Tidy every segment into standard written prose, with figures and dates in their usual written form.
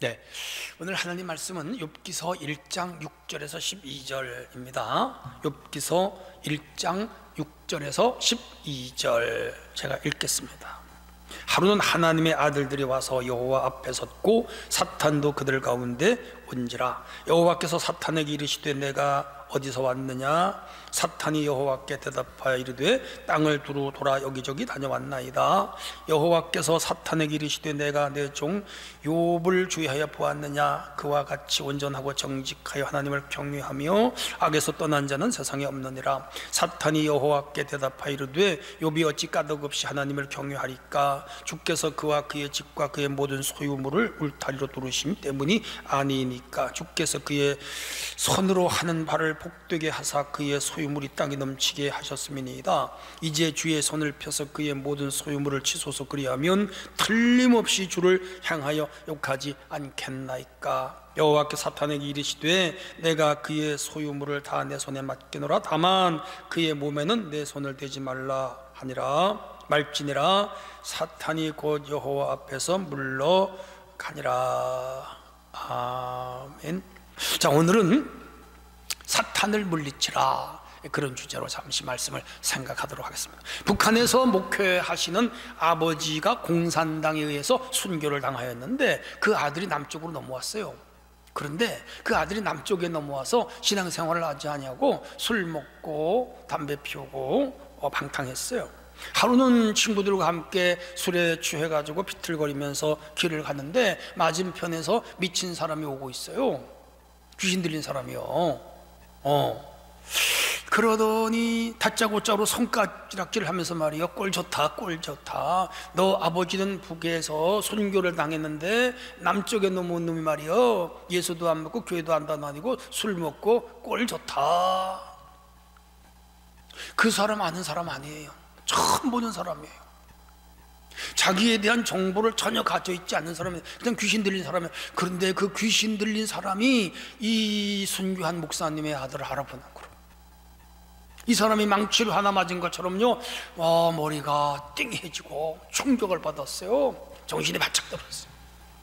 네, 오늘 하나님 말씀은 욥기서 1장 6절에서 12절입니다. 욥기서 1장 6절에서 12절 제가 읽겠습니다. 하루는 하나님의 아들들이 와서 여호와 앞에 섰고 사탄도 그들 가운데 온지라. 여호와께서 사탄에게 이르시되 내가 어디서 왔느냐? 사탄이 여호와께 대답하여 이르되 땅을 두루 돌아 여기저기 다녀왔나이다. 여호와께서 사탄에게 이르시되 내가 내 종 욥을 주의하여 보았느냐? 그와 같이 온전하고 정직하여 하나님을 경외하며 악에서 떠난 자는 세상에 없느니라. 사탄이 여호와께 대답하여 이르되 욥이 어찌 까닭없이 하나님을 경외하리까? 주께서 그와 그의 집과 그의 모든 소유물을 울타리로 두르심 때문이 아니니까. 주께서 그의 손으로 하는 바를 복되게 하사 그의 소유물이 땅에 넘치게 하셨음이니이다. 이제 주의 손을 펴서 그의 모든 소유물을 치소서. 그리하면 틀림없이 주를 향하여 욕하지 않겠나이까. 여호와께 사탄에게 이르시되 내가 그의 소유물을 다 내 손에 맡기노라. 다만 그의 몸에는 내 손을 대지 말라 하니라. 말지니라. 사탄이 곧 여호와 앞에서 물러가니라. 아멘. 자, 오늘은 사탄을 물리치라, 그런 주제로 잠시 말씀을 생각하도록 하겠습니다. 북한에서 목회하시는 아버지가 공산당에 의해서 순교를 당하였는데 그 아들이 남쪽으로 넘어왔어요. 그런데 그 아들이 남쪽에 넘어와서 신앙생활을 하지 아니하고 술 먹고 담배 피우고 방탕했어요. 하루는 친구들과 함께 술에 취해가지고 비틀거리면서 길을 갔는데 맞은편에서 미친 사람이 오고 있어요. 귀신 들린 사람이요. 그러더니 다짜고짜로 손가락질을 하면서 말이요, 꼴 좋다, 꼴 좋다. 너 아버지는 북에서 순교를 당했는데 남쪽에 넘어온 놈이 말이요, 예수도 안 먹고 교회도 안 다니고 술 먹고 꼴 좋다. 그 사람 아는 사람 아니에요. 처음 보는 사람이에요. 자기에 대한 정보를 전혀 가져 있지 않는 사람이에요. 그냥 귀신 들린 사람이에요. 그런데 그 귀신 들린 사람이 이 순교한 목사님의 아들을 알아보는 거예요. 이 사람이 망치를 하나 맞은 것처럼요, 머리가 띵해지고 충격을 받았어요. 정신이 바짝 들었어요.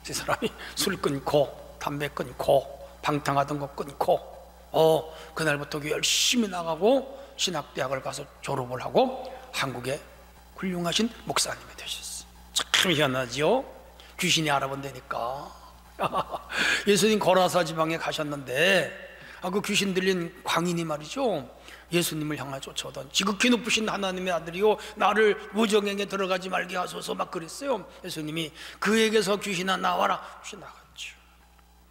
이 사람이 술 끊고 담배 끊고 방탕하던 거 끊고 그날부터 열심히 나가고 신학대학을 가서 졸업을 하고 한국에 훌륭하신 목사님이 되셨어요. 참 희한하지요? 귀신이 알아본다니까. 예수님 거라사 지방에 가셨는데 그 귀신 들린 광인이 말이죠, 예수님을 향하여 쫓아오던 지극히 높으신 하나님의 아들이요, 나를 무정행에 들어가지 말게 하소서 막 그랬어요. 예수님이 그에게서 귀신아 나와라. 귀신 나갔죠.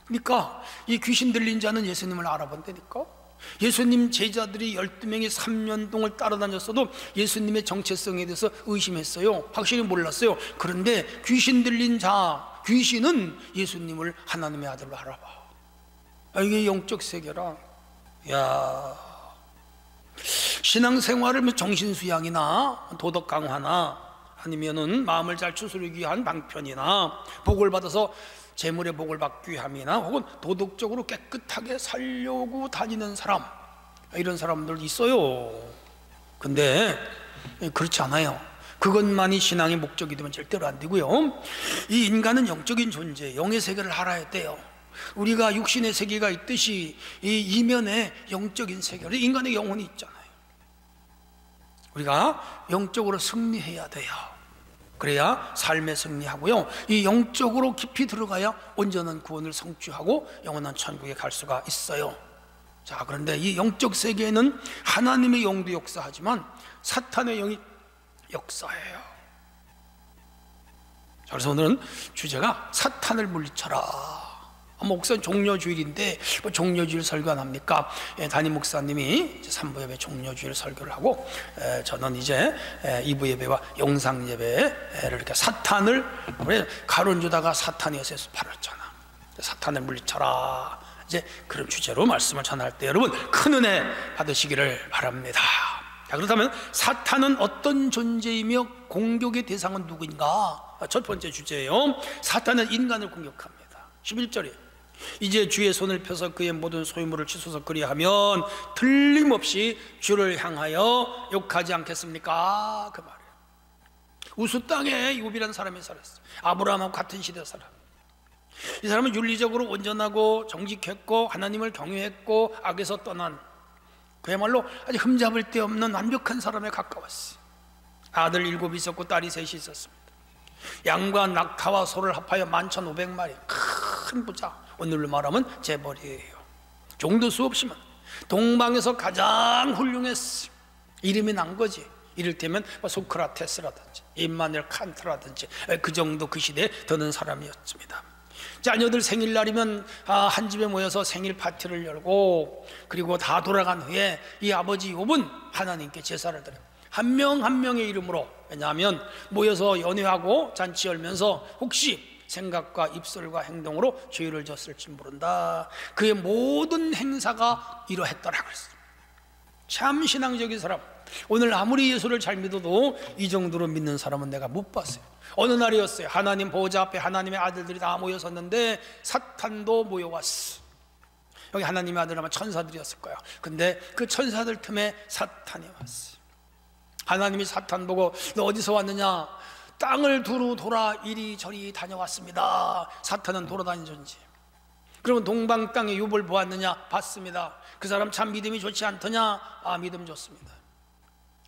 그러니까 이 귀신 들린 자는 예수님을 알아본다니까. 예수님 제자들이 12명이 3년 동안 따라다녔어도 예수님의 정체성에 대해서 의심했어요. 확실히 몰랐어요. 그런데 귀신 들린 자, 귀신은 예수님을 하나님의 아들로 알아봐. 이게 영적 세계라. 야, 신앙생활을 정신수양이나 도덕 강화나 아니면은 마음을 잘 추스르기 위한 방편이나 복을 받아서 재물의 복을 받기 위함이나 혹은 도덕적으로 깨끗하게 살려고 다니는 사람, 이런 사람들 있어요. 근데 그렇지 않아요. 그것만이 신앙의 목적이 되면 절대로 안 되고요. 이 인간은 영적인 존재, 영의 세계를 알아야 돼요. 우리가 육신의 세계가 있듯이 이 이면에 영적인 세계, 인간의 영혼이 있잖아요. 우리가 영적으로 승리해야 돼요. 그래야 삶에 승리하고요, 이 영적으로 깊이 들어가야 온전한 구원을 성취하고 영원한 천국에 갈 수가 있어요. 자, 그런데 이 영적 세계에는 하나님의 영도 역사하지만 사탄의 영이 역사해요. 자, 그래서 오늘은 주제가 사탄을 물리쳐라. 목사는 종려주일인데 뭐 종려주일 설교 안 합니까? 담임 목사님이 3부 예배 종려주일 설교를 하고, 저는 이제 2부 예배와 영상 예배를 이렇게 사탄을 가론주다가 사탄이 요새서 팔았잖아. 사탄을 물리쳐라, 이제 그런 주제로 말씀을 전할 때 여러분 큰 은혜 받으시기를 바랍니다. 자, 그렇다면 사탄은 어떤 존재이며 공격의 대상은 누구인가? 첫 번째 주제예요. 사탄은 인간을 공격합니다. 11절에 이제 주의 손을 펴서 그의 모든 소유물을 치소서. 그리하면 틀림없이 주를 향하여 욕하지 않겠습니까? 그 말이에요. 우수 땅에 욥이라는 사람이 살았어요. 아브라함하고 같은 시대 사람. 이 사람은 윤리적으로 온전하고 정직했고 하나님을 경외했고 악에서 떠난 그야말로 아주 흠잡을 데 없는 완벽한 사람에 가까웠어요. 아들 7이 있었고 딸이 3이 있었습니다. 양과 낙타와 소를 합하여 11,500마리, 큰 부자, 오늘로 말하면 재벌이에요. 종도 수 없이만 동방에서 가장 훌륭했어요. 이름이 난 거지. 이를테면 소크라테스라든지 임마누엘 칸트라든지 그 정도 그 시대에 드는 사람이었습니다. 자녀들 생일날이면 한 집에 모여서 생일 파티를 열고, 그리고 다 돌아간 후에 이 아버지 욥은 하나님께 제사를 드려요. 한 명 한 명의 이름으로. 왜냐하면 모여서 연회하고 잔치 열면서 혹시 생각과 입술과 행동으로 죄를 졌을지 모른다. 그의 모든 행사가 이러했더라 그랬어요. 참 신앙적인 사람. 오늘 아무리 예수를 잘 믿어도 이 정도로 믿는 사람은 내가 못 봤어요. 어느 날이었어요. 하나님 보호자 앞에 하나님의 아들들이 다 모여섰는데 사탄도 모여왔어. 여기 하나님의 아들 아마 천사들이었을 거야. 근데 그 천사들 틈에 사탄이 왔어요. 하나님이 사탄 보고 너 어디서 왔느냐? 땅을 두루 돌아 이리저리 다녀왔습니다. 사탄은 돌아다니는 존재. 그러면 동방 땅에 욥을 보았느냐? 봤습니다. 그 사람 참 믿음이 좋지 않더냐? 믿음 좋습니다.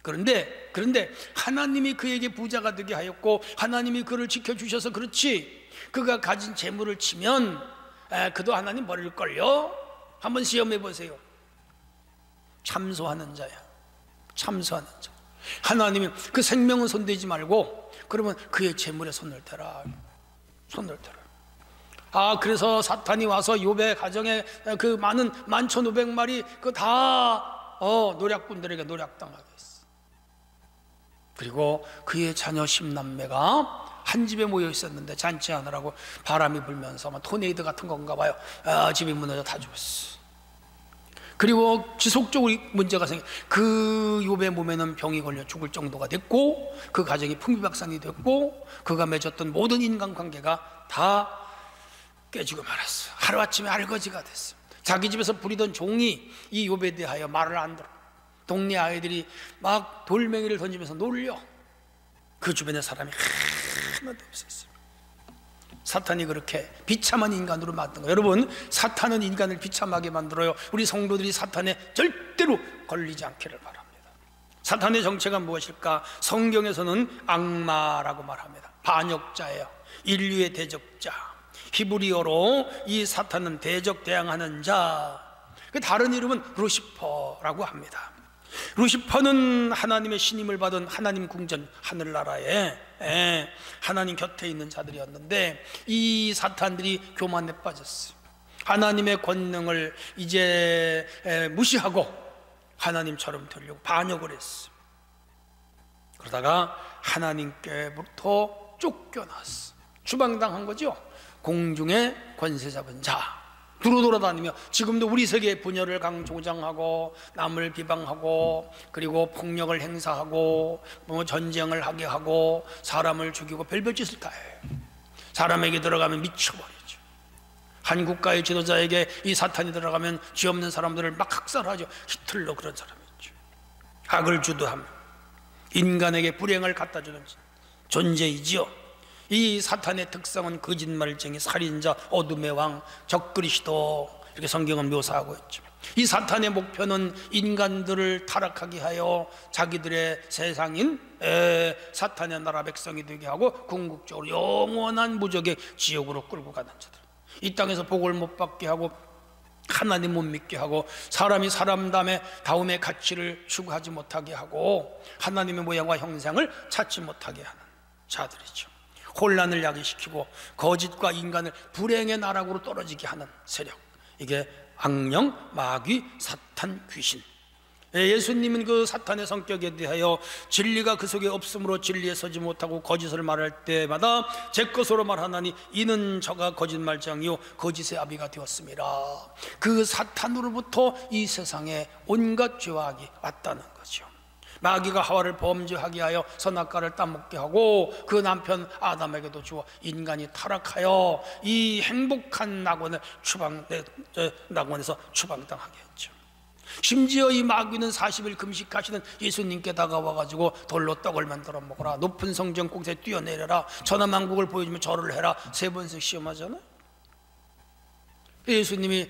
그런데 하나님이 그에게 부자가 되게 하였고 하나님이 그를 지켜주셔서 그렇지, 그가 가진 재물을 치면 그도 하나님 버릴걸요? 한번 시험해 보세요. 참소하는 자야. 참소하는 자. 하나님이 그 생명은 손대지 말고 그러면 그의 재물에 손을 대라. 손을 대라. 그래서 사탄이 와서 욥의 가정에 그 많은 11,500마리 그 다 노략꾼들에게 노략당하게 했어. 그리고 그의 자녀 10남매가 한 집에 모여 있었는데 잔치하느라고 바람이 불면서 아마 토네이도 같은 건가 봐요. 집이 무너져 다 죽었어. 그리고 지속적으로 문제가 생겨. 그 욥의 몸에는 병이 걸려 죽을 정도가 됐고, 그 가정이 풍비박산이 됐고, 그가 맺었던 모든 인간관계가 다 깨지고 말았어. 하루아침에 알거지가 됐어. 자기 집에서 부리던 종이 이 욥에 대하여 말을 안 들어. 동네 아이들이 막 돌멩이를 던지면서 놀려. 그 주변에 사람이 하나도 없었어요. 사탄이 그렇게 비참한 인간으로 만든 거예요. 여러분, 사탄은 인간을 비참하게 만들어요. 우리 성도들이 사탄에 절대로 걸리지 않기를 바랍니다. 사탄의 정체가 무엇일까? 성경에서는 악마라고 말합니다. 반역자예요. 인류의 대적자. 히브리어로 이 사탄은 대적 대항하는 자. 다른 이름은 루시퍼라고 합니다. 루시퍼는 하나님의 신임을 받은 하나님 궁전 하늘나라에 하나님 곁에 있는 자들이었는데, 이 사탄들이 교만에 빠졌어요. 하나님의 권능을 이제 무시하고 하나님처럼 되려고 반역을 했어요. 그러다가 하나님께부터 쫓겨났어. 추방당한 거죠. 공중의 권세 잡은 자 두루 돌아다니며, 지금도 우리 세계의 분열을 강조장하고 남을 비방하고 그리고 폭력을 행사하고 전쟁을 하게 하고 사람을 죽이고 별별 짓을 다 해요. 사람에게 들어가면 미쳐버리죠. 한 국가의 지도자에게 이 사탄이 들어가면 죄 없는 사람들을 막 학살하죠. 히틀러 그런 사람이 있죠. 악을 주도하며 인간에게 불행을 갖다주는 존재이지요. 이 사탄의 특성은 거짓말쟁이, 살인자, 어둠의 왕, 적그리스도, 이렇게 성경은 묘사하고 있죠. 이 사탄의 목표는 인간들을 타락하게 하여 자기들의 세상인 사탄의 나라 백성이 되게 하고 궁극적으로 영원한 무적의 지옥으로 끌고 가는 자들, 이 땅에서 복을 못 받게 하고 하나님 못 믿게 하고 사람이 사람다움의 가치를 추구하지 못하게 하고 하나님의 모양과 형상을 찾지 못하게 하는 자들이죠. 혼란을 야기시키고 거짓과 인간을 불행의 나락으로 떨어지게 하는 세력, 이게 악령, 마귀, 사탄, 귀신. 예수님은 그 사탄의 성격에 대하여 진리가 그 속에 없으므로 진리에 서지 못하고 거짓을 말할 때마다 제 것으로 말하나니 이는 저가 거짓말장이요 거짓의 아비가 되었습니다. 그 사탄으로부터 이 세상에 온갖 죄와 악이 왔다는 거죠. 마귀가 하와를 범죄하게 하여 선악과를 따먹게 하고 그 남편 아담에게도 주어 인간이 타락하여 이 행복한 낙원에서 추방당하게 했죠. 심지어 이 마귀는 40일 금식하시는 예수님께 다가와가지고 돌로 떡을 만들어 먹어라, 높은 성전 꼭대기에 뛰어내려라, 천하만국을 보여주면 절을 해라, 3번씩 시험하잖아요. 예수님이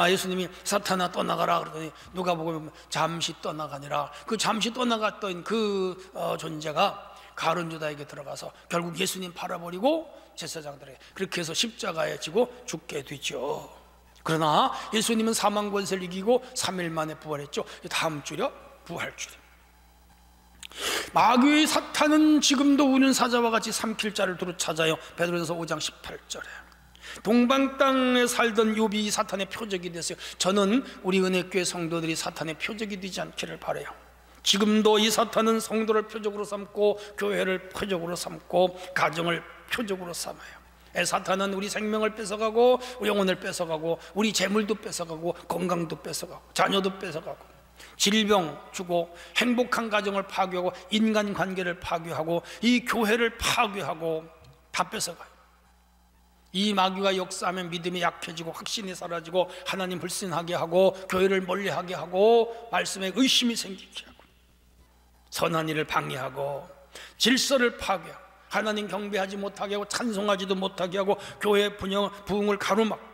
예수님이 사탄아 떠나가라 그러더니 누가 보면 잠시 떠나가니라. 그 잠시 떠나갔던 그 존재가 가룟 유다에게 들어가서 결국 예수님 팔아버리고 제사장들에게 그렇게 해서 십자가에 지고 죽게 되죠. 그러나 예수님은 사망 권세를 이기고 3일 만에 부활했죠. 다음 주려 부활주일. 마귀의 사탄은 지금도 우는 사자와 같이 삼킬 자를 두루 찾아요. 베드로전서 5장 18절에 동방 땅에 살던 욥이 사탄의 표적이 됐어요. 저는 우리 은혜교회 성도들이 사탄의 표적이 되지 않기를 바라요. 지금도 이 사탄은 성도를 표적으로 삼고 교회를 표적으로 삼고 가정을 표적으로 삼아요. 사탄은 우리 생명을 뺏어가고 영혼을 뺏어가고 우리 재물도 뺏어가고 건강도 뺏어가고 자녀도 뺏어가고 질병 주고 행복한 가정을 파괴하고 인간관계를 파괴하고 이 교회를 파괴하고 다 뺏어가요. 이 마귀가 역사하면 믿음이 약해지고 확신이 사라지고 하나님 불신하게 하고 교회를 멀리하게 하고 말씀에 의심이 생기게 하고 선한 일을 방해하고 질서를 파괴하고 하나님 경배하지 못하게 하고 찬송하지도 못하게 하고 교회 부흥을 가로막고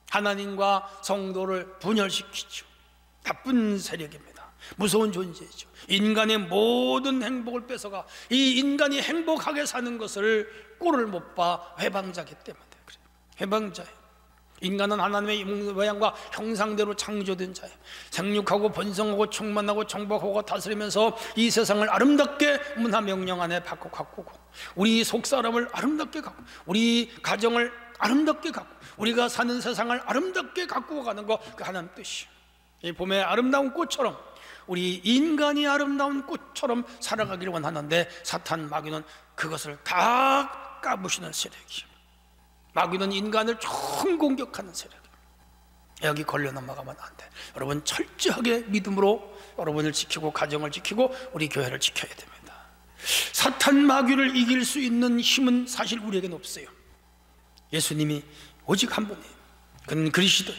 하나님과 성도를 분열시키죠. 나쁜 세력입니다. 무서운 존재이죠. 인간의 모든 행복을 뺏어가 이 인간이 행복하게 사는 것을 꼴을 못 봐 회방자기 때문에 그래요. 회방자예요. 인간은 하나님의 모양과 형상대로 창조된 자예요. 생육하고 번성하고 충만하고 정복하고 다스리면서 이 세상을 아름답게 문화 명령 안에 바꿔 가꾸고 우리 속사람을 아름답게 가꾸고 우리 가정을 아름답게 가꾸고 우리가 사는 세상을 아름답게 가꾸어 가는 거 그 하나님 뜻이에요. 이 봄의 아름다운 꽃처럼 우리 인간이 아름다운 꽃처럼 살아가기를 원하는데 사탄 마귀는 그것을 다 까부시는 세력이에요. 마귀는 인간을 총 공격하는 세력이에요. 여기 걸려 넘어가면 안 돼. 여러분 철저하게 믿음으로 여러분을 지키고 가정을 지키고 우리 교회를 지켜야 됩니다. 사탄 마귀를 이길 수 있는 힘은 사실 우리에게는 없어요. 예수님이 오직 한 분이에요. 그는 그리스도.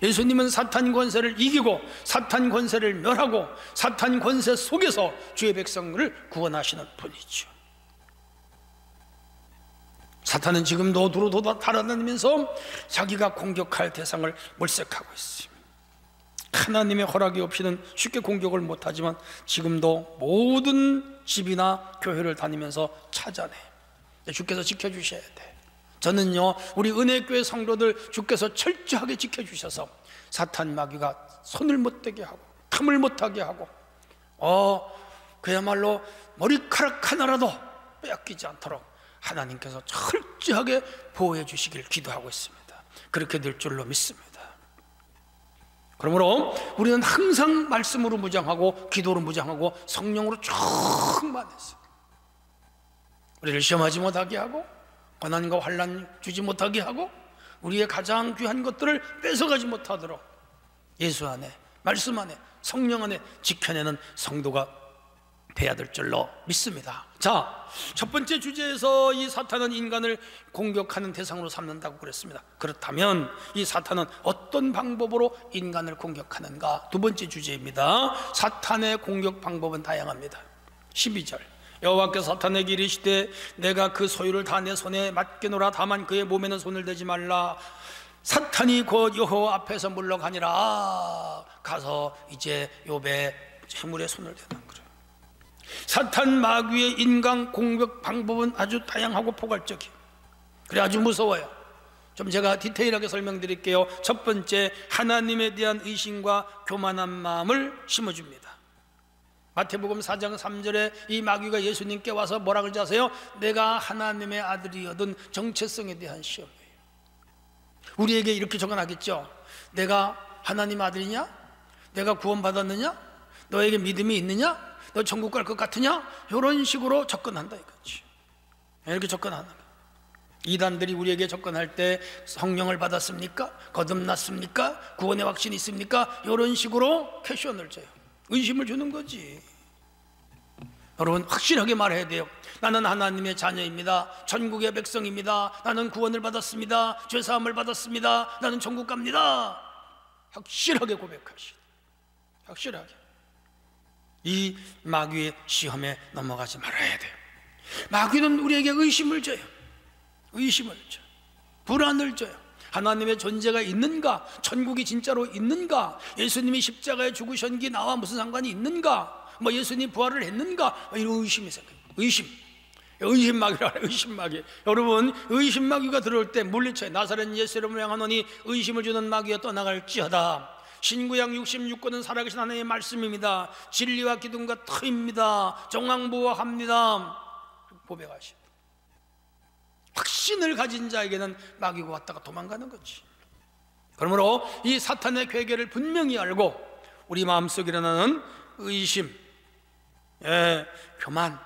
예수님은 사탄 권세를 이기고 사탄 권세를 멸하고 사탄 권세 속에서 주의 백성을 구원하시는 분이죠. 사탄은 지금도 두루두루 달아다니면서 자기가 공격할 대상을 몰색하고 있습니다. 하나님의 허락이 없이는 쉽게 공격을 못하지만 지금도 모든 집이나 교회를 다니면서 찾아내요. 주께서 지켜주셔야 돼. 저는요 우리 은혜교회 성도들 주께서 철저하게 지켜주셔서 사탄 마귀가 손을 못 대게 하고 탐을 못하게 하고 그야말로 머리카락 하나라도 빼앗기지 않도록 하나님께서 철저하게 보호해 주시길 기도하고 있습니다. 그렇게 될 줄로 믿습니다. 그러므로 우리는 항상 말씀으로 무장하고 기도로 무장하고 성령으로 충만해서 우리를 시험하지 못하게 하고 고난과 환난 주지 못하게 하고 우리의 가장 귀한 것들을 뺏어가지 못하도록 예수 안에 말씀 안에 성령 안에 지켜내는 성도가 돼야 될 줄로 믿습니다. 자, 첫 번째 주제에서 이 사탄은 인간을 공격하는 대상으로 삼는다고 그랬습니다. 그렇다면 이 사탄은 어떤 방법으로 인간을 공격하는가? 두 번째 주제입니다. 사탄의 공격 방법은 다양합니다. 12절 여호와께서 사탄에게 이르시되 내가 그 소유를 다 내 손에 맡기노라. 다만 그의 몸에는 손을 대지 말라. 사탄이 곧 여호와 앞에서 물러가니라. 가서 이제 욥의 재물에 손을 대는 거예요. 사탄 마귀의 인간 공격 방법은 아주 다양하고 포괄적이에요. 그래 아주 무서워요. 좀 제가 디테일하게 설명드릴게요. 첫 번째, 하나님에 대한 의심과 교만한 마음을 심어줍니다. 마태복음 4장 3절에 이 마귀가 예수님께 와서 뭐라 그러지 아세요? 내가 하나님의 아들이거든. 정체성에 대한 시험이에요. 우리에게 이렇게 접근하겠죠. 내가 하나님 아들이냐? 내가 구원받았느냐? 너에게 믿음이 있느냐? 너 천국 갈 것 같으냐? 이런 식으로 접근한다 이거지. 이렇게 접근하는 거예요. 이단들이 우리에게 접근할 때 성령을 받았습니까? 거듭났습니까? 구원의 확신이 있습니까? 이런 식으로 퀘션을 줘요. 의심을 주는 거지. 여러분 확실하게 말해야 돼요. 나는 하나님의 자녀입니다. 천국의 백성입니다. 나는 구원을 받았습니다. 죄사함을 받았습니다. 나는 천국 갑니다. 확실하게 고백하시오. 확실하게. 이 마귀의 시험에 넘어가지 말아야 돼요. 마귀는 우리에게 의심을 줘요. 의심을 줘요. 불안을 줘요. 하나님의 존재가 있는가? 천국이 진짜로 있는가? 예수님이 십자가에 죽으신 게 나와 무슨 상관이 있는가? 뭐 예수님 부활을 했는가? 이런 의심이 생겨요. 의심마귀라 그래요. 의심마귀. 여러분, 의심마귀가 들어올 때 물리쳐요. 나사렛 예수 이름으로 명하노니 의심을 주는 마귀가 떠나갈지어다. 신구약 66권은 살아계신 하나님의 말씀입니다. 진리와 기둥과 터입니다. 정황보호합니다. 고백하십니다. 확신을 가진 자에게는 마귀가 왔다가 도망가는 거지. 그러므로 이 사탄의 괴계를 분명히 알고 우리 마음속에 일어나는 의심, 교만,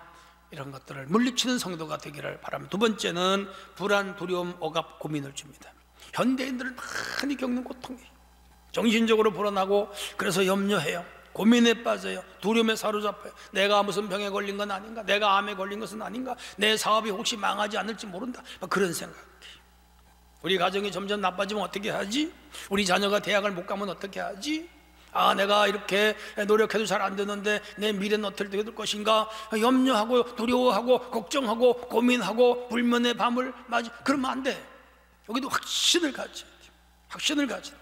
이런 것들을 물리치는 성도가 되기를 바랍니다. 두 번째는 불안, 두려움, 억압, 고민을 줍니다. 현대인들은 많이 겪는 고통이에요. 정신적으로 불안하고 그래서 염려해요. 고민에 빠져요. 두려움에 사로잡혀요. 내가 무슨 병에 걸린 건 아닌가? 내가 암에 걸린 것은 아닌가? 내 사업이 혹시 망하지 않을지 모른다. 그런 생각. 우리 가정이 점점 나빠지면 어떻게 하지? 우리 자녀가 대학을 못 가면 어떻게 하지? 내가 이렇게 노력해도 잘 안 되는데 내 미래는 어떻게 될 것인가? 염려하고 두려워하고 걱정하고 고민하고 불면의 밤을 맞이. 그러면 안 돼. 여기도 확신을 가져야 돼. 확신을 가져.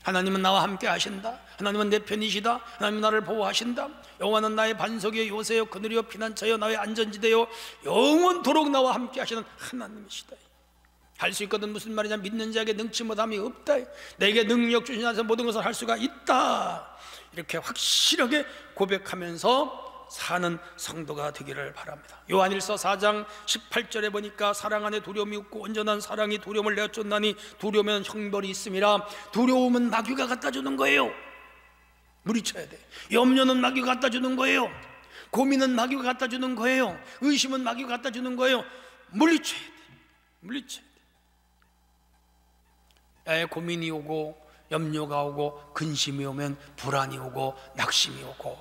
하나님은 나와 함께 하신다. 하나님은 내 편이시다. 하나님은 나를 보호하신다. 여호와는 나의 반석이요 요새요 그늘이요 피난처요 나의 안전지대요 영원토록 나와 함께 하시는 하나님이시다. 할 수 있거든. 무슨 말이냐? 믿는 자에게 능치 못함이 없다. 내게 능력 주신 자에서 모든 것을 할 수가 있다. 이렇게 확실하게 고백하면서 사는 성도가 되기를 바랍니다. 요한일서 4장 18절에 보니까 사랑 안에 두려움이 없고 온전한 사랑이 두려움을 내쫓나니 두려움에는 형벌이 있음이라. 두려움은 마귀가 갖다 주는 거예요. 물리쳐야 돼. 염려는 마귀가 갖다 주는 거예요. 고민은 마귀가 갖다 주는 거예요. 의심은 마귀가 갖다 주는 거예요. 물리쳐야 돼. 물리쳐야 돼. 고민이 오고 염려가 오고 근심이 오면 불안이 오고 낙심이 오고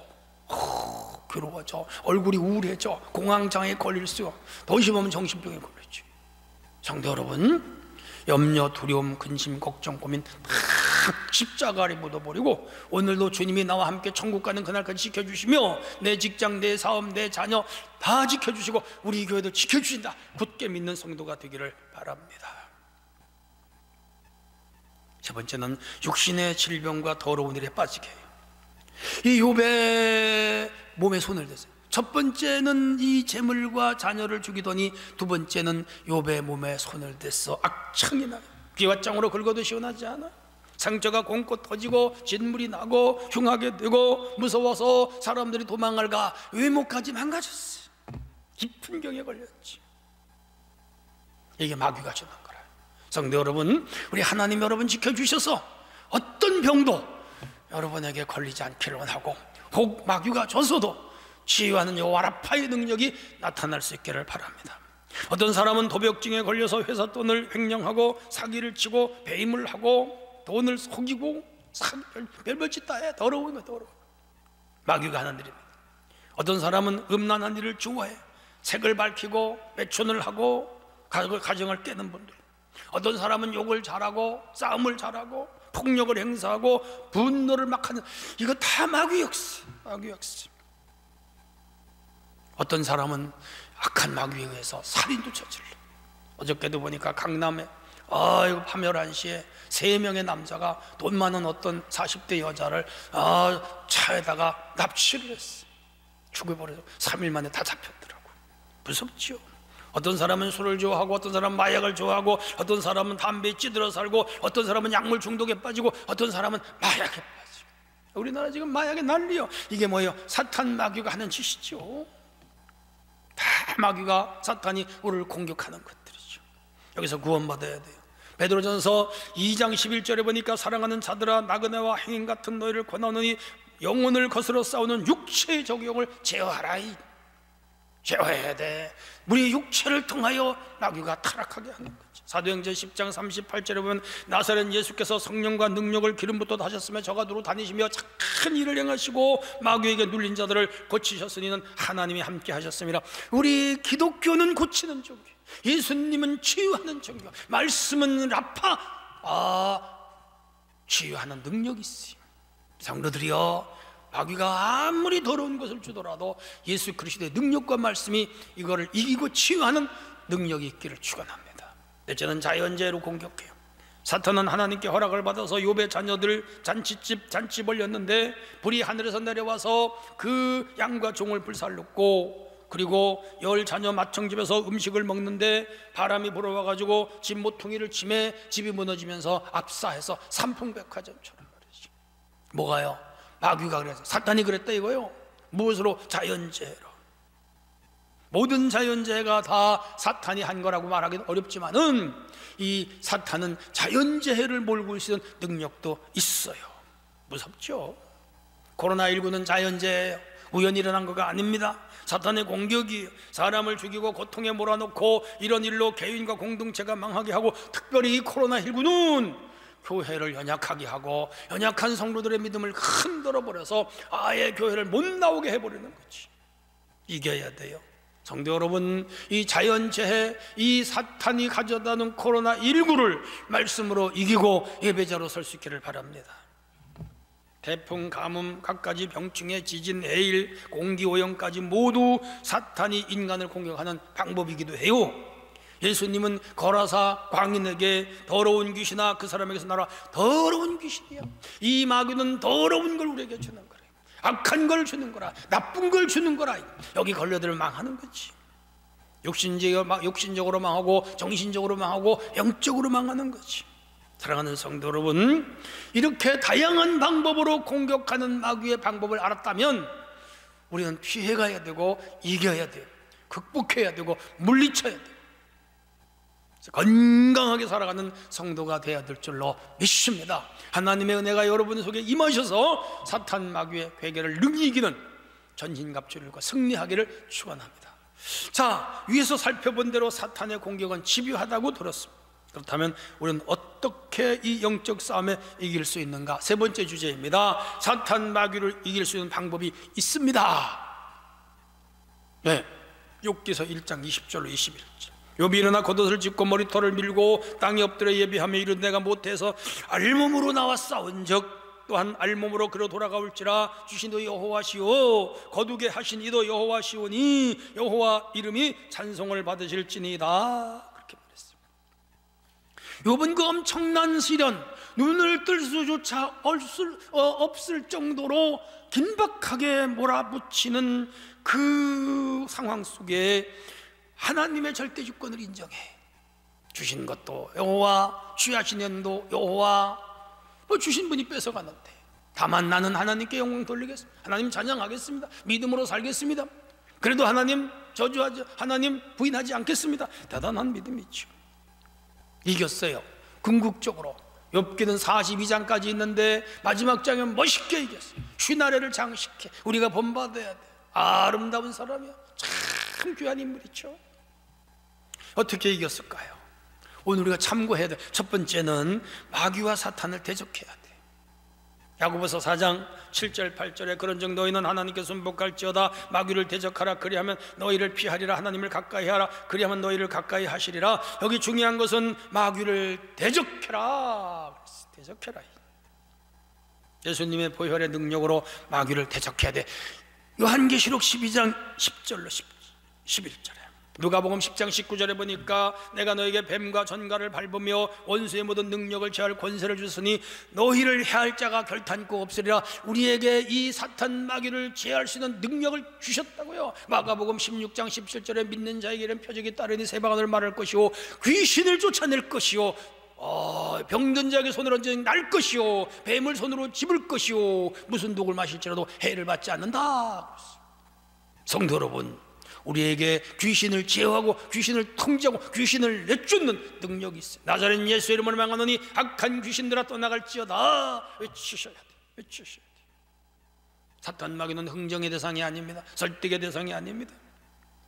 괴로워져. 얼굴이 우울해져. 공황장애에 걸릴 수, 더 심하면 정신병에 걸리지. 성도 여러분, 염려, 두려움, 근심, 걱정, 고민 다 십자가 아래 묻어버리고 오늘도 주님이 나와 함께 천국 가는 그날까지 지켜주시며 내 직장, 내 사업, 내 자녀 다 지켜주시고 우리 교회도 지켜주신다. 굳게 믿는 성도가 되기를 바랍니다. 세 번째는 육신의 질병과 더러운 일에 빠지게 해요. 이 욥의 몸에 손을 댔어요. 첫 번째는 이 재물과 자녀를 죽이더니 두 번째는 욥의 몸에 손을 댔어. 악창이 나요. 기왓장으로 긁어도 시원하지 않아. 상처가 곪고 터지고 진물이 나고 흉하게 되고 무서워서 사람들이 도망을 가 외모까지 망가졌어요. 깊은 병에 걸렸지. 이게 마귀가 주는 거라. 성도 여러분, 우리 하나님 여러분 지켜주셔서 어떤 병도 여러분에게 걸리지 않기를 원하고 혹 마귀가 져서도 치유하는 여호와 라파의 능력이 나타날 수 있기를 바랍니다. 어떤 사람은 도벽증에 걸려서 회사 돈을 횡령하고 사기를 치고 배임을 하고 돈을 속이고 별별 짓 다 해. 더러우면 더러워. 마귀가 하는 일입니다. 어떤 사람은 음란한 일을 좋아해. 색을 밝히고 매춘을 하고 가정을 깨는 분들. 어떤 사람은 욕을 잘하고 싸움을 잘하고 폭력을 행사하고 분노를 막 하는, 이거 다 마귀 역사. 마귀 역사. 어떤 사람은 악한 마귀에 의해서 살인도 저질러. 어저께도 보니까 강남에 이거 밤 11시에 3명의 남자가 돈 많은 어떤 40대 여자를 차에다가 납치를 했어. 죽여버려서 3일 만에 다 잡혔더라고. 무섭지요. 어떤 사람은 술을 좋아하고 어떤 사람은 마약을 좋아하고 어떤 사람은 담배에 찌들어 살고 어떤 사람은 약물 중독에 빠지고 어떤 사람은 마약에 빠지고. 우리나라 지금 마약에 난리요. 이게 뭐예요? 사탄 마귀가 하는 짓이죠. 다 마귀가, 사탄이 우리를 공격하는 것들이죠. 여기서 구원받아야 돼요. 베드로전서 2장 11절에 보니까 사랑하는 자들아 나그네와 행인 같은 너희를 권하노니 영혼을 거스러 싸우는 육체의 적용을 제어하라. 제어해야 돼. 우리 육체를 통하여 마귀가 타락하게 하는 거죠. 사도행전 10장 38절에 보면 나사렛 예수께서 성령과 능력을 기름부터 하셨으며 저가 두루 다니시며 착한 일을 행하시고 마귀에게 눌린 자들을 고치셨으니는 하나님이 함께 하셨습니다. 우리 기독교는 고치는 종교, 예수님은 치유하는 종교, 말씀은 라파, 치유하는 능력이 있어요. 성도들이여, 마귀가 아무리 더러운 것을 주더라도 예수 그리스도의 능력과 말씀이 이거를 이기고 치유하는 능력이 있기를 축원합니다. 넷째는 자연재해로 공격해요. 사탄은 하나님께 허락을 받아서 욥의 자녀들 잔치 벌였는데 불이 하늘에서 내려와서 그 양과 종을 불살랐고, 그리고 10 자녀 맏형집에서 음식을 먹는데 바람이 불어와가지고 집 모퉁이를 치매 집이 무너지면서 압사해서 삼풍백화점처럼 말이죠. 뭐가요? 마귀가 그래서 사탄이 그랬다 이거요. 무엇으로? 자연재해로. 모든 자연재해가 다 사탄이 한 거라고 말하기는 어렵지만은 이 사탄은 자연재해를 몰고 있는 능력도 있어요. 무섭죠? 코로나19는 자연재해예요. 우연히 일어난 거가 아닙니다. 사탄의 공격이 사람을 죽이고 고통에 몰아넣고 이런 일로 개인과 공동체가 망하게 하고, 특별히 이 코로나19는 교회를 연약하게 하고 연약한 성도들의 믿음을 흔들어 버려서 아예 교회를 못 나오게 해버리는 거지. 이겨야 돼요. 성도 여러분, 이 자연재해, 이 사탄이 가져다는 코로나19를 말씀으로 이기고 예배자로 설 수 있기를 바랍니다. 태풍, 가뭄, 갖가지 병충해, 지진, 해일, 공기오염까지 모두 사탄이 인간을 공격하는 방법이기도 해요. 예수님은 거라사 광인에게 더러운 귀신아 그 사람에게서 나라. 더러운 귀신이야. 이 마귀는 더러운 걸 우리에게 주는 거라. 악한 걸 주는 거라. 나쁜 걸 주는 거라. 여기 걸려들면 망하는 거지. 육신적으로 망하고 정신적으로 망하고 영적으로 망하는 거지. 사랑하는 성도 여러분, 이렇게 다양한 방법으로 공격하는 마귀의 방법을 알았다면 우리는 피해가야 되고 이겨야 돼요. 극복해야 되고 물리쳐야 돼요. 건강하게 살아가는 성도가 되어야 될 줄로 믿습니다. 하나님의 은혜가 여러분 속에 임하셔서 사탄 마귀의 괴계를 능히 이기는 전신갑주를과 승리하기를 축원합니다. 자, 위에서 살펴본 대로 사탄의 공격은 집요하다고 들었습니다. 그렇다면 우리는 어떻게 이 영적 싸움에 이길 수 있는가? 세 번째 주제입니다. 사탄 마귀를 이길 수 있는 방법이 있습니다. 네, 욥기서 1장 20절로 21절. 욥이 일어나 겉옷을 찢고 머리털을 밀고 땅에 엎드려 예비하며 이르되 내가 못해서 알몸으로 나와 싸운즉 또한 알몸으로 그로 돌아가올지라 주신 이도 여호와시오 거두게 하신 이도 여호와시오니 여호와 이름이 찬송을 받으실지니이다. 그렇게 말했습니다. 욥은 그 엄청난 시련, 눈을 뜰 수조차 없을 정도로 긴박하게 몰아붙이는 그 상황 속에 하나님의 절대 주권을 인정해. 주신 것도 여호와, 취하신 연도 여호와, 주신 분이 뺏어가는데 다만 나는 하나님께 영광 돌리겠습니다. 하나님 찬양하겠습니다. 믿음으로 살겠습니다. 그래도 하나님 저주하지, 하나님 부인하지 않겠습니다. 대단한 믿음이죠. 이겼어요. 궁극적으로 욥기는 42장까지 있는데 마지막 장에 멋있게 이겼어요. 쉬나래를 장식해. 우리가 본받아야 돼. 아름다운 사람이야. 참 귀한 인물이죠. 어떻게 이겼을까요? 오늘 우리가 참고해야 돼. 첫 번째는 마귀와 사탄을 대적해야 돼. 야고보서 4장 7절 8절에 그런즉 너희는 하나님께 순복할지어다 마귀를 대적하라 그리하면 너희를 피하리라. 하나님을 가까이 하라 그리하면 너희를 가까이 하시리라. 여기 중요한 것은 마귀를 대적해라. 대적해라. 예수님의 보혈의 능력으로 마귀를 대적해야 돼. 요한계시록 12장 10절로 11절에 누가복음 10장 19절에 보니까 내가 너에게 뱀과 전갈을 밟으며 원수의 모든 능력을 제할 권세를 주셨으니 너희를 해할 자가 결탄코 없으리라. 우리에게 이 사탄 마귀를 제할 수 있는 능력을 주셨다고요. 마가복음 16장 17절에 믿는 자에게 이런 표적이 따르니 새방언을 말할 것이요 귀신을 쫓아낼 것이요 병든 자에게 손을 얹어 날 것이요 뱀을 손으로 집을 것이요 무슨 독을 마실지라도 해를 받지 않는다. 성도 여러분, 우리에게 귀신을 제어하고 귀신을 통제하고 귀신을 내쫓는 능력이 있어요. 나자렛 예수 이름으로 명하노니 악한 귀신들아 떠나갈지어다. 외치셔야 돼. 외치셔야 돼. 사탄 마귀는 흥정의 대상이 아닙니다. 설득의 대상이 아닙니다.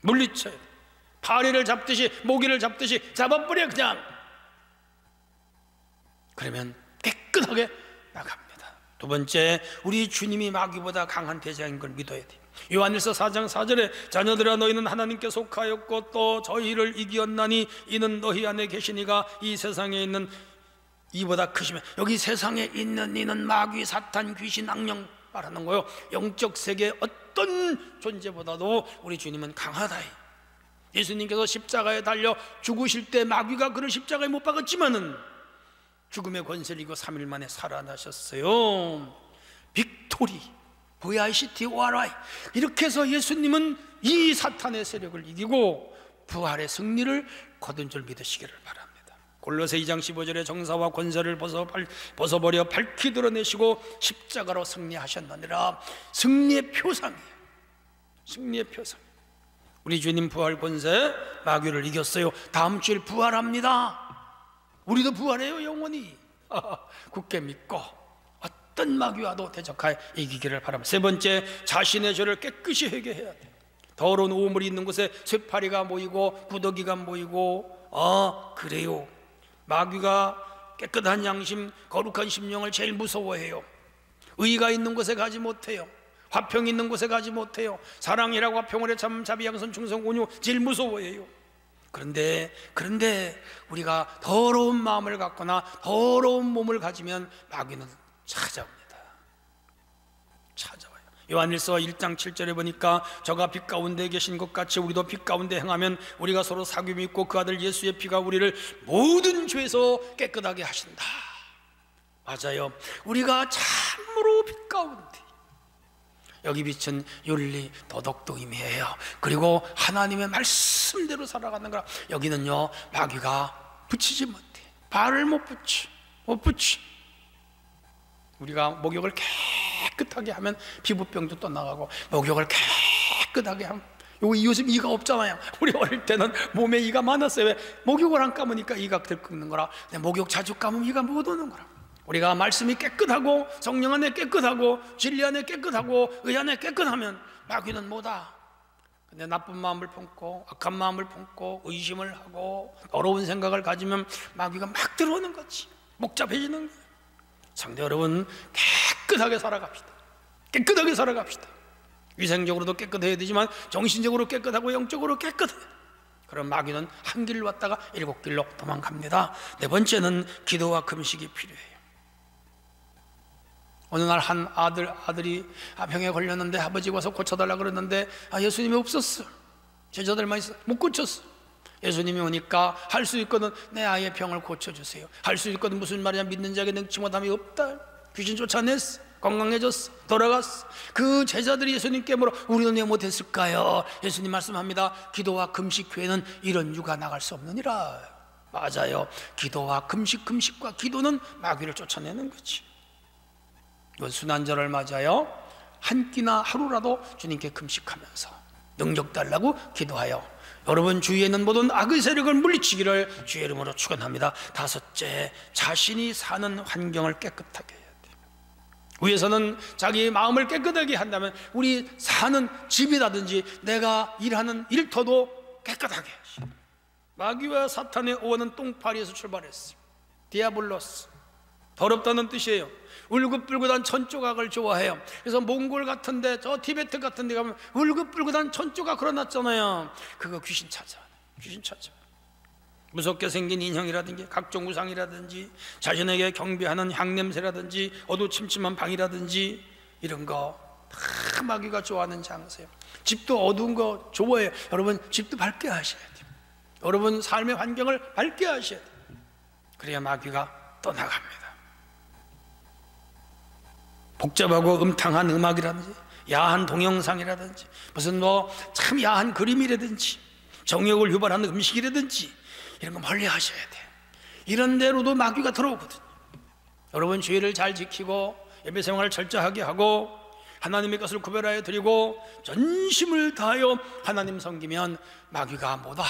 물리쳐야 돼. 파리를 잡듯이 모기를 잡듯이 잡아버려 그냥. 그러면 깨끗하게 나갑니다. 두 번째, 우리 주님이 마귀보다 강한 대장인 걸 믿어야 돼요. 요한일서 4장 4절에 자녀들아 너희는 하나님께 속하였고 또 저희를 이기었나니 이는 너희 안에 계시니가 이 세상에 있는 이보다 크시면, 여기 세상에 있는 이는 마귀, 사탄, 귀신, 악령 말하는 거요. 영적 세계 어떤 존재보다도 우리 주님은 강하다. 예수님께서 십자가에 달려 죽으실 때 마귀가 그를 십자가에 못 박았지만은 죽음의 권세를 이기고 3일 만에 살아나셨어요. 빅토리 VICT ORI. 이렇게 해서 예수님은 이 사탄의 세력을 이기고 부활의 승리를 거둔 줄 믿으시기를 바랍니다. 골로새 2장 15절에 정사와 권세를 벗어버려 밝히 드러내시고 십자가로 승리하셨느니라. 승리의 표상이에요. 승리의 표상. 우리 주님 부활 권세, 마귀를 이겼어요. 다음 주일 부활합니다. 우리도 부활해요. 영원히 굳게 믿고 어떤 마귀와도 대적하여 이기기를 바랍니다. 세 번째, 자신의 죄를 깨끗이 회개해야 돼요. 더러운 오물이 있는 곳에 쇠파리가 모이고 구더기가 모이고 그래요. 마귀가 깨끗한 양심, 거룩한 심령을 제일 무서워해요. 의가 있는 곳에 가지 못해요. 화평이 있는 곳에 가지 못해요. 사랑이라고 화평을 해 참 자비 양선 충성 온유 제일 무서워해요. 그런데 우리가 더러운 마음을 갖거나 더러운 몸을 가지면 마귀는 찾아옵니다. 찾아와요. 요한일서 1장 7절에 보니까 저가 빛 가운데 계신 것 같이 우리도 빛 가운데 행하면 우리가 서로 사귐이 있고 그 아들 예수의 피가 우리를 모든 죄에서 깨끗하게 하신다. 맞아요. 우리가 참으로 빛 가운데, 여기 빛은 윤리, 도덕도 의미해요. 그리고 하나님의 말씀대로 살아가는 거라. 여기는요, 마귀가 붙이지 못해. 발을 못 붙여. 우리가 목욕을 깨끗하게 하면 피부병도 또 나가고, 목욕을 깨끗하게 하면, 요즘 이가 없잖아요. 우리 어릴 때는 몸에 이가 많았어요. 왜? 목욕을 안 감으니까 이가 들끓는 거라. 근데 목욕 자주 감으면 이가 못 오는 거라. 우리가 말씀이 깨끗하고 성령 안에 깨끗하고 진리 안에 깨끗하고 의 안에 깨끗하면 마귀는 뭐다. 근데 나쁜 마음을 품고 악한 마음을 품고 의심을 하고 어려운 생각을 가지면 마귀가 막 들어오는 거지. 복잡해지는 거예요. 성도 여러분, 깨끗하게 살아갑시다. 깨끗하게 살아갑시다. 위생적으로도 깨끗해야 되지만 정신적으로 깨끗하고 영적으로 깨끗해야 돼. 그럼 마귀는 한 길로 왔다가 7길로 도망갑니다. 네 번째는 기도와 금식이 필요해요. 어느 날 한 아들이 병에 걸렸는데 아버지가 와서 고쳐달라 그랬는데 예수님이 없었어. 제자들만 있어. 못 고쳤어. 예수님이 오니까 할 수 있거든 내 아이의 병을 고쳐주세요. 할 수 있거든 무슨 말이냐, 믿는 자에게 능치 못함이 없다. 귀신 쫓아냈어. 건강해졌어. 돌아갔어. 그 제자들이 예수님께 물어 우리는 왜 못했을까요? 예수님 말씀합니다. 기도와 금식 외에는 이런 유가 나갈 수 없느니라. 맞아요. 기도와 금식과 기도는 마귀를 쫓아내는 거지. 이번 순환절을 맞아요. 한 끼나 하루라도 주님께 금식하면서 능력 달라고 기도하여 여러분 주위에 있는 모든 악의 세력을 물리치기를 주의 이름으로 축원합니다. 다섯째, 자신이 사는 환경을 깨끗하게 해야 돼요. 위에서는 자기 마음을 깨끗하게 한다면 우리 사는 집이라든지 내가 일하는 일터도 깨끗하게 하시오. 마귀와 사탄의 오원은 똥파리에서 출발했어요. 디아블로스, 더럽다는 뜻이에요. 울긋불긋한 천조각을 좋아해요. 그래서 몽골 같은데, 저 티베트 같은데 가면 울긋불긋한 천조각 걸어놨잖아요. 그거 귀신 찾아. 무섭게 생긴 인형이라든지 각종 우상이라든지 자신에게 경배하는 향냄새라든지 어두침침한 방이라든지 이런 거 다 마귀가 좋아하는 장소예요. 집도 어두운 거 좋아해요. 여러분 집도 밝게 하셔야 돼요. 여러분 삶의 환경을 밝게 하셔야 돼요. 그래야 마귀가 떠나갑니다. 복잡하고 음탕한 음악이라든지 야한 동영상이라든지 무슨 참 야한 그림이라든지 정욕을 유발하는 음식이라든지 이런 거 멀리 하셔야 돼요. 이런 데로도 마귀가 들어오거든요. 여러분 죄를 잘 지키고 예배 생활을 철저하게 하고 하나님의 것을 구별하여 드리고 전심을 다하여 하나님 섬기면 마귀가 못와.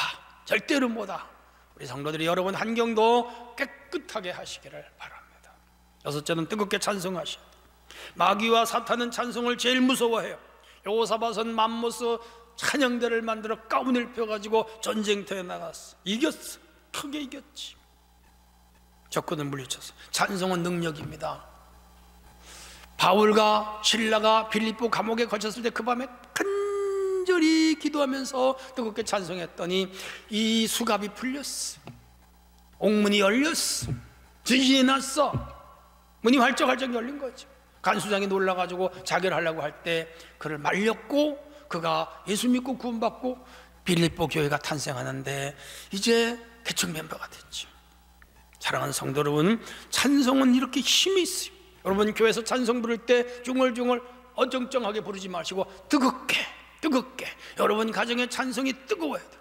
절대로 못와. 우리 성도들이 여러분 환경도 깨끗하게 하시기를 바랍니다. 여섯째는 뜨겁게 찬송하셔야 돼요. 마귀와 사탄은 찬송을 제일 무서워해요. 여호사밧은 맘모스 찬양대를 만들어 가문을 펴가지고 전쟁터에 나갔어. 이겼어. 크게 이겼지. 적군을 물리쳤어. 찬송은 능력입니다. 바울과 실라가 빌립보 감옥에 갇혔을 때 그 밤에 간절히 기도하면서 뜨겁게 찬송했더니 이 수갑이 풀렸어. 옥문이 열렸어. 지진이 났어. 문이 활짝활짝 열린 거죠. 간수장이 놀라가지고 자결하려고 할 때 그를 말렸고 그가 예수 믿고 구원받고 빌립보 교회가 탄생하는데 이제 개척 멤버가 됐죠. 사랑하는 성도 여러분, 찬송은 이렇게 힘이 있어요. 여러분 교회에서 찬송 부를 때 중얼중얼 어정쩡하게 부르지 마시고 뜨겁게 여러분 가정의 찬송이 뜨거워야 돼요.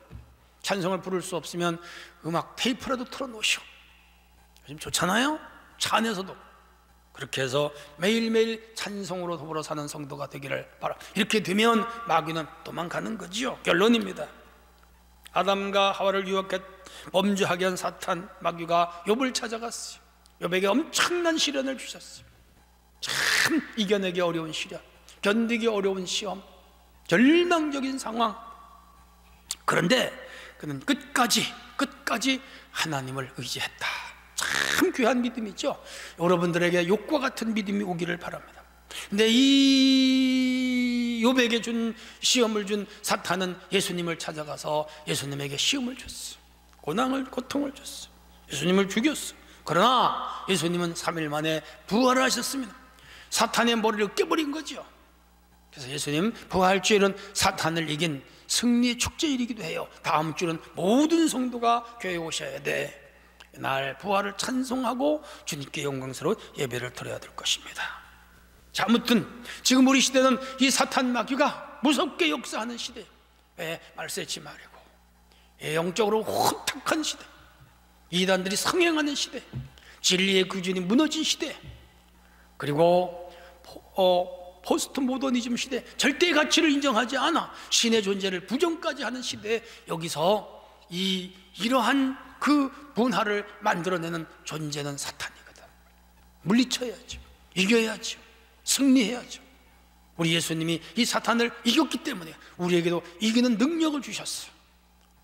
찬송을 부를 수 없으면 음악 테이프라도 틀어놓으시오. 요즘 좋잖아요. 차 안에서도. 그렇게 해서 매일매일 찬송으로 더불어 사는 성도가 되기를 바랍니다. 이렇게 되면 마귀는 도망가는 거지요. 결론입니다. 아담과 하와를 유혹해 범죄하게 한 사탄 마귀가 욥을 찾아갔어요. 욥에게 엄청난 시련을 주셨어요. 참 이겨내기 어려운 시련, 견디기 어려운 시험, 절망적인 상황. 그런데 그는 끝까지 하나님을 의지했다. 참 귀한 믿음이죠. 여러분들에게 욥과 같은 믿음이 오기를 바랍니다. 근데 이 욥에게 준 시험을 준 사탄은 예수님을 찾아가서 예수님에게 시험을 줬어. 고통을 줬어. 예수님을 죽였어. 그러나 예수님은 3일 만에 부활하셨습니다. 사탄의 머리를 깨버린 거죠. 그래서 예수님 부활주일은 사탄을 이긴 승리의 축제일이기도 해요. 다음 주는 모든 성도가 교회에 오셔야 돼. 날 부활을 찬송하고 주님께 영광스러운 예배를 드려야 될 것입니다. 자, 아무튼 지금 우리 시대는 이 사탄 마귀가 무섭게 역사하는 시대. 왜? 말세치 말이고 영적으로 혼탁한 시대, 이단들이 성행하는 시대, 진리의 기준이 무너진 시대, 그리고 포스트 모더니즘 시대, 절대 가치를 인정하지 않아 신의 존재를 부정까지 하는 시대에 여기서 이러한 그 분화를 만들어내는 존재는 사탄이거든. 물리쳐야죠. 이겨야죠. 승리해야죠. 우리 예수님이 이 사탄을 이겼기 때문에 우리에게도 이기는 능력을 주셨어요.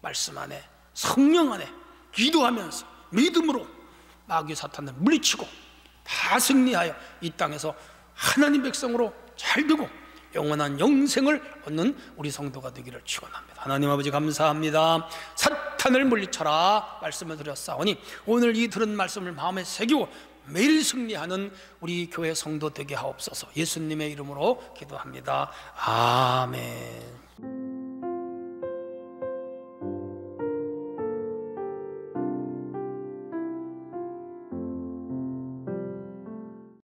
말씀 안에, 성령 안에 기도하면서 믿음으로 마귀 사탄을 물리치고 다 승리하여 이 땅에서 하나님 백성으로 잘 되고 영원한 영생을 얻는 우리 성도가 되기를 축원합니다. 하나님 아버지 감사합니다. 사탄을 물리쳐라 말씀을 드렸사오니 오늘 이 들은 말씀을 마음에 새기고 매일 승리하는 우리 교회 성도 되게 하옵소서. 예수님의 이름으로 기도합니다. 아멘.